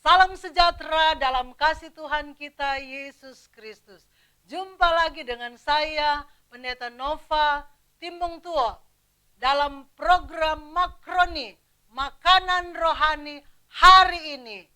Salam sejahtera dalam kasih Tuhan kita Yesus Kristus. Jumpa lagi dengan saya, Pendeta Nova Timbung Tuo, dalam program Makroni, Makanan Rohani hari ini.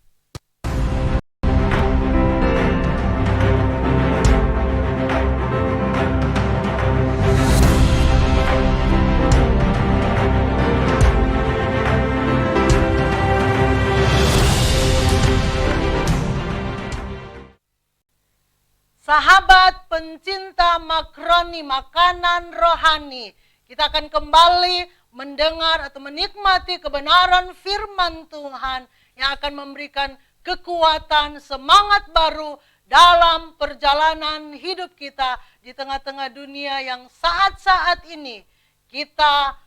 Sahabat pencinta makroni, makanan rohani, kita akan kembali mendengar atau menikmati kebenaran firman Tuhan yang akan memberikan kekuatan, semangat baru dalam perjalanan hidup kita di tengah-tengah dunia yang saat-saat ini kita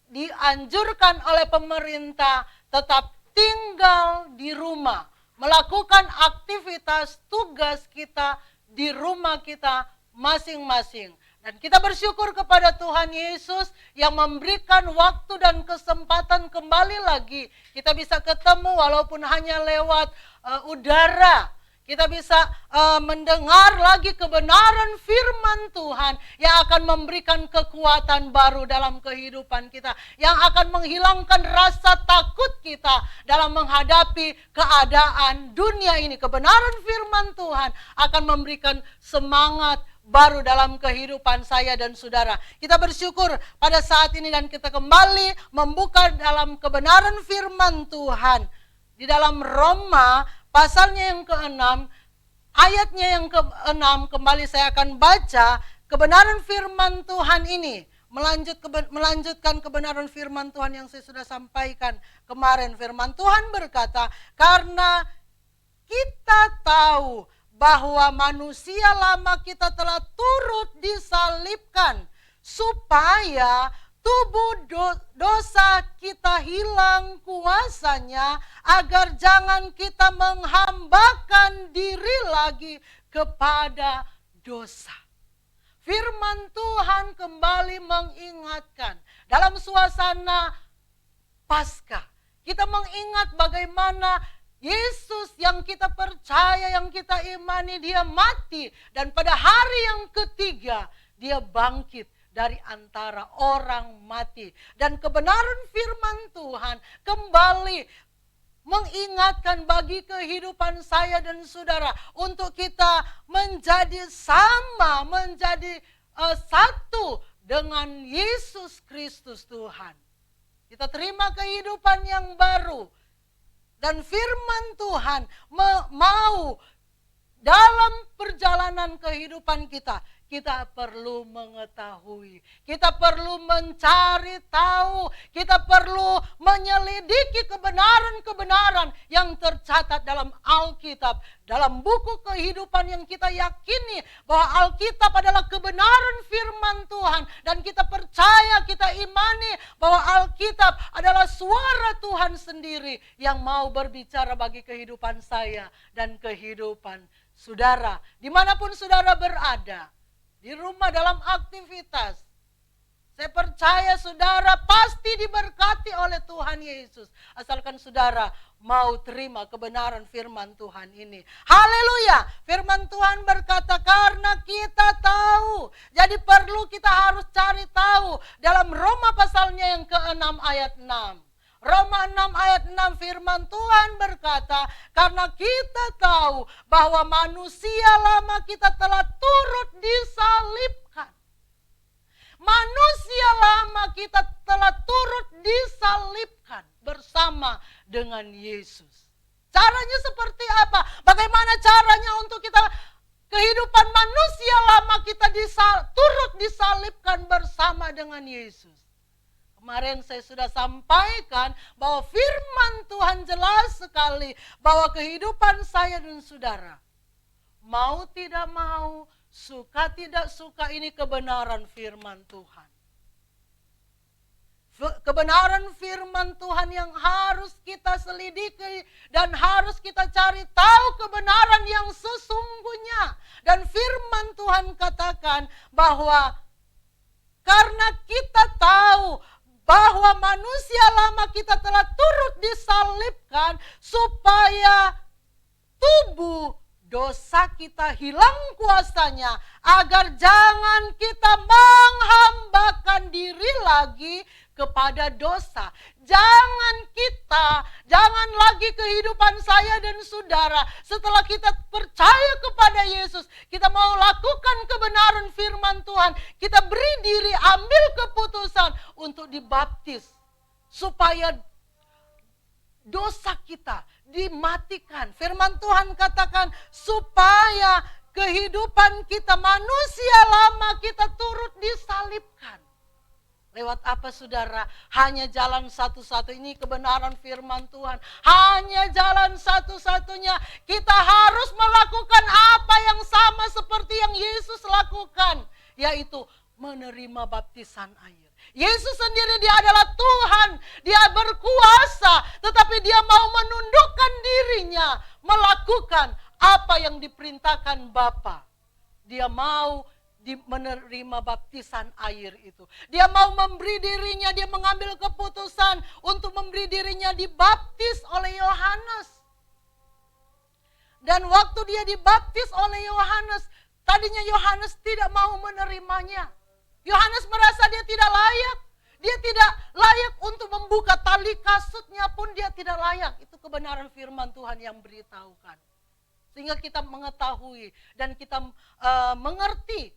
dianjurkan oleh pemerintah tetap tinggal di rumah, melakukan aktivitas tugas kita di rumah kita masing-masing. Dan kita bersyukur kepada Tuhan Yesus yang memberikan waktu dan kesempatan kembali lagi. Kita bisa ketemu walaupun hanya lewat udara. Kita bisa mendengar lagi kebenaran firman Tuhan yang akan memberikan kekuatan baru dalam kehidupan kita. Yang akan menghilangkan rasa takut kita dalam menghadapi keadaan dunia ini. Kebenaran firman Tuhan akan memberikan semangat baru dalam kehidupan saya dan saudara. Kita bersyukur pada saat ini dan kita kembali membuka dalam kebenaran firman Tuhan. Di dalam Roma pasalnya yang ke-6, ayatnya yang ke-6, kembali saya akan baca kebenaran firman Tuhan ini. Melanjutkan kebenaran firman Tuhan yang saya sudah sampaikan kemarin. Firman Tuhan berkata, karena kita tahu bahwa manusia lama kita telah turut disalibkan, supaya tubuh dosa kita hilang kuasanya, agar jangan kita menghambakan diri lagi kepada dosa. Firman Tuhan kembali mengingatkan dalam suasana Paskah. Kita mengingat bagaimana Yesus yang kita percaya, yang kita imani, dia mati. Dan pada hari yang ketiga, dia bangkit dari antara orang mati. Dan kebenaran firman Tuhan kembali mengingatkan bagi kehidupan saya dan saudara untuk kita menjadi sama, menjadi satu dengan Yesus Kristus Tuhan. Kita terima kehidupan yang baru. Dan firman Tuhan mau dalam perjalanan kehidupan kita perlu mengetahui, kita perlu mencari tahu, kita perlu menyelidiki kebenaran-kebenaran yang tercatat dalam Alkitab, dalam buku kehidupan yang kita yakini bahwa Alkitab adalah kebenaran firman Tuhan, dan kita percaya, kita imani bahwa Alkitab adalah suara Tuhan sendiri yang mau berbicara bagi kehidupan saya dan kehidupan saudara, dimanapun saudara berada. Di rumah, dalam aktivitas. Saya percaya saudara pasti diberkati oleh Tuhan Yesus. Asalkan saudara mau terima kebenaran firman Tuhan ini. Haleluya. Firman Tuhan berkata karena kita tahu. Jadi perlu kita harus cari tahu. Dalam Roma pasalnya yang ke-6 ayat 6. Roma 6 ayat 6 firman Tuhan berkata, karena kita tahu bahwa manusia lama kita telah turut disalibkan. Manusia lama kita telah turut disalibkan bersama dengan Yesus. Caranya seperti apa? Bagaimana caranya untuk kita kehidupan manusia lama kita turut disalibkan bersama dengan Yesus? Kemarin saya sudah sampaikan bahwa firman Tuhan jelas sekali bahwa kehidupan saya dan saudara, mau tidak mau, suka tidak suka, ini kebenaran firman Tuhan. Kebenaran firman Tuhan yang harus kita selidiki dan harus kita cari tahu kebenaran yang sesungguhnya. Dan firman Tuhan katakan bahwa karena kita tahu bahwa manusia lama kita telah turut disalibkan supaya tubuh dosa kita hilang kuasanya, agar jangan kita menghambakan diri lagi kepada dosa. Jangan lagi kehidupan saya dan saudara setelah kita percaya kepada Yesus, kita mau lakukan kebenaran firman Tuhan, kita beri diri, ambil keputusan untuk dibaptis supaya dosa kita dimatikan. Firman Tuhan katakan supaya kehidupan kita, manusia lama kita turut disalibkan. Lewat apa saudara? Hanya jalan satu-satu, ini kebenaran firman Tuhan. Hanya jalan satu-satunya. Kita harus melakukan apa yang sama seperti yang Yesus lakukan, yaitu menerima baptisan air. Yesus sendiri dia adalah Tuhan, dia berkuasa, tetapi dia mau menundukkan dirinya, melakukan apa yang diperintahkan Bapa. Dia mau menerima baptisan air itu. Dia mau memberi dirinya, dia mengambil keputusan untuk memberi dirinya dibaptis oleh Yohanes. Dan waktu dia dibaptis oleh Yohanes, tadinya Yohanes tidak mau menerimanya. Yohanes merasa dia tidak layak. Dia tidak layak untuk membuka tali kasutnya pun dia tidak layak. Itu kebenaran firman Tuhan yang beritahukan. Sehingga kita mengetahui dan kita mengerti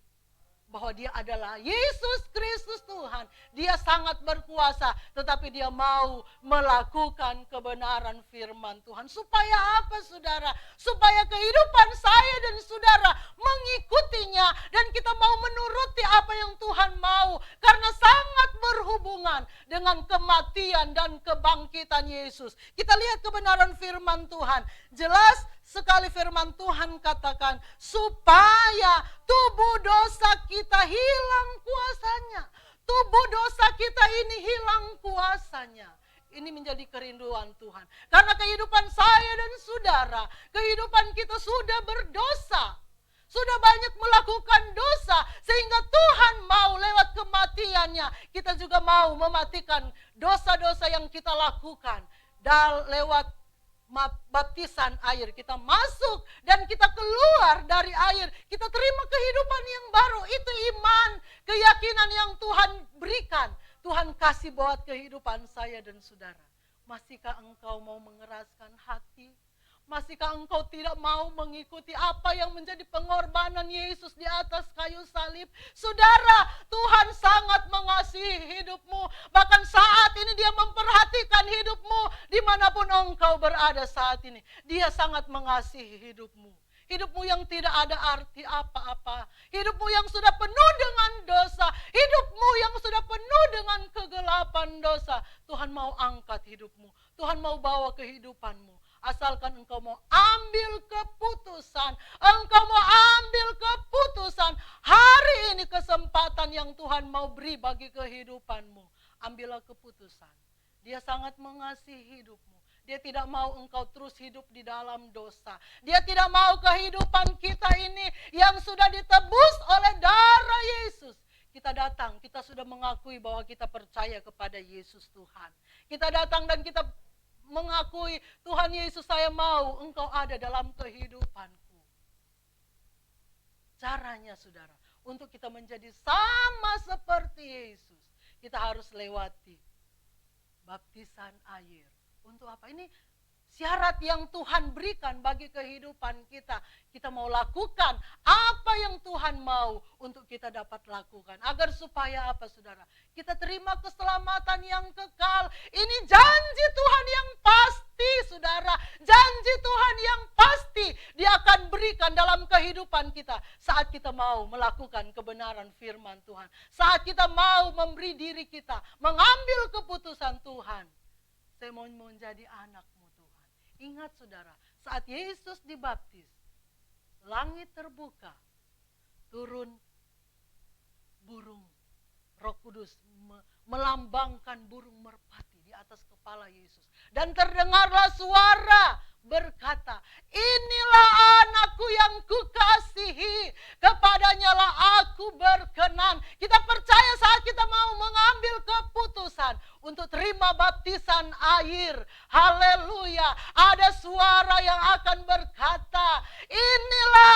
bahwa dia adalah Yesus Kristus Tuhan. Dia sangat berkuasa, tetapi dia mau melakukan kebenaran firman Tuhan. Supaya apa saudara? Supaya kehidupan saya dan saudara mengikutinya, dan kita mau menuruti apa yang Tuhan mau. Karena sangat berhubungan dengan kematian dan kebangkitan Yesus. Kita lihat kebenaran firman Tuhan. Jelas sekali firman Tuhan katakan, supaya tubuh dosa kita hilang kuasanya. Tubuh dosa kita ini hilang kuasanya. Ini menjadi kerinduan Tuhan. Karena kehidupan saya dan saudara, kehidupan kita sudah berdosa. Sudah banyak melakukan dosa, sehingga Tuhan mau lewat kematiannya, kita juga mau mematikan dosa-dosa yang kita lakukan. Dan lewat baptisan air kita masuk dan kita keluar dari air, kita terima kehidupan yang baru. Itu iman, keyakinan yang Tuhan berikan, Tuhan kasih buat kehidupan saya dan saudara. Masihkah engkau mau mengeraskan hati? Masihkah engkau tidak mau mengikuti apa yang menjadi pengorbanan Yesus di atas kayu salib? Saudara, Tuhan sangat mengasihi hidupmu. Bahkan saat ini dia memperhatikan hidupmu dimanapun engkau berada saat ini. Dia sangat mengasihi hidupmu. Hidupmu yang tidak ada arti apa-apa. Hidupmu yang sudah penuh dengan dosa. Hidupmu yang sudah penuh dengan kegelapan dosa. Tuhan mau angkat hidupmu. Tuhan mau bawa kehidupanmu. Asalkan engkau mau ambil keputusan. Engkau mau ambil keputusan. Hari ini kesempatan yang Tuhan mau beri bagi kehidupanmu. Ambillah keputusan. Dia sangat mengasihi hidupmu. Dia tidak mau engkau terus hidup di dalam dosa. Dia tidak mau kehidupan kita ini yang sudah ditebus oleh darah Yesus. Kita datang, kita sudah mengakui bahwa kita percaya kepada Yesus Tuhan. Kita datang dan kita mengakui, Tuhan Yesus, saya mau engkau ada dalam kehidupanku. Caranya saudara, untuk kita menjadi sama seperti Yesus, kita harus lewati baptisan air. Untuk apa? Ini syarat yang Tuhan berikan bagi kehidupan kita. Kita mau lakukan apa yang Tuhan mau untuk kita dapat lakukan. Agar supaya apa saudara? Kita terima keselamatan yang kekal. Ini janji Tuhan yang pasti saudara. Janji Tuhan yang pasti Dia akan berikan dalam kehidupan kita. Saat kita mau melakukan kebenaran firman Tuhan. Saat kita mau memberi diri kita. Mengambil keputusan Tuhan. Saya mau menjadi anakmu Tuhan. Ingat saudara, saat Yesus dibaptis, langit terbuka, turun burung Roh Kudus melambangkan burung merpati di atas kepala Yesus. Dan terdengarlah suara berkata, inilah anakku yang kukasihi, kepadanyalah aku berkenan. Kita percaya saat kita mau mengambil keputusan untuk terima baptisan air. Haleluya. Ada suara yang akan berkata, inilah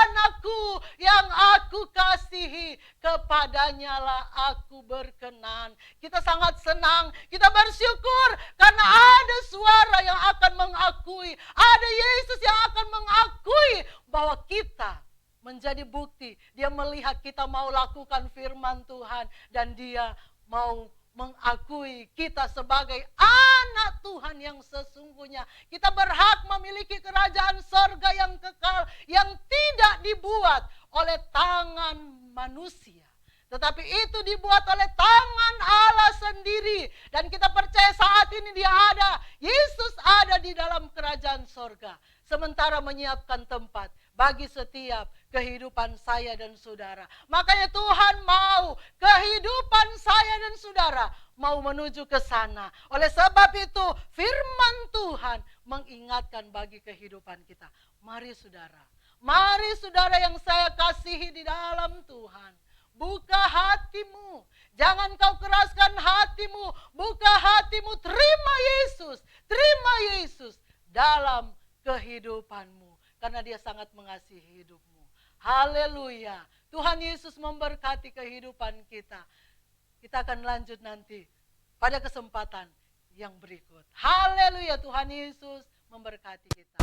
anakku yang aku kasihi, kepadanya lah aku berkenan. Kita sangat senang, kita bersyukur karena ada suara yang akan mengakui, ada Yesus yang akan mengakui bahwa kita menjadi bukti. Dia melihat kita mau lakukan firman Tuhan dan dia mau mengakui kita sebagai anak Tuhan yang sesungguhnya. Kita berhak memiliki kerajaan sorga yang kekal, yang tidak dibuat oleh tangan manusia, tetapi itu dibuat oleh tangan Allah sendiri. Dan kita percaya saat ini dia ada, Yesus ada di dalam kerajaan sorga, sementara menyiapkan tempat bagi setiap kehidupan saya dan saudara. Makanya Tuhan mau kehidupan saya dan saudara mau menuju ke sana. Oleh sebab itu firman Tuhan mengingatkan bagi kehidupan kita. Mari saudara yang saya kasihi di dalam Tuhan, buka hatimu, jangan kau keraskan hatimu, buka hatimu, terima Yesus dalam kehidupanmu. Karena dia sangat mengasihi hidupmu. Haleluya. Tuhan Yesus memberkati kehidupan kita. Kita akan lanjut nanti pada kesempatan yang berikut. Haleluya, Tuhan Yesus memberkati kita.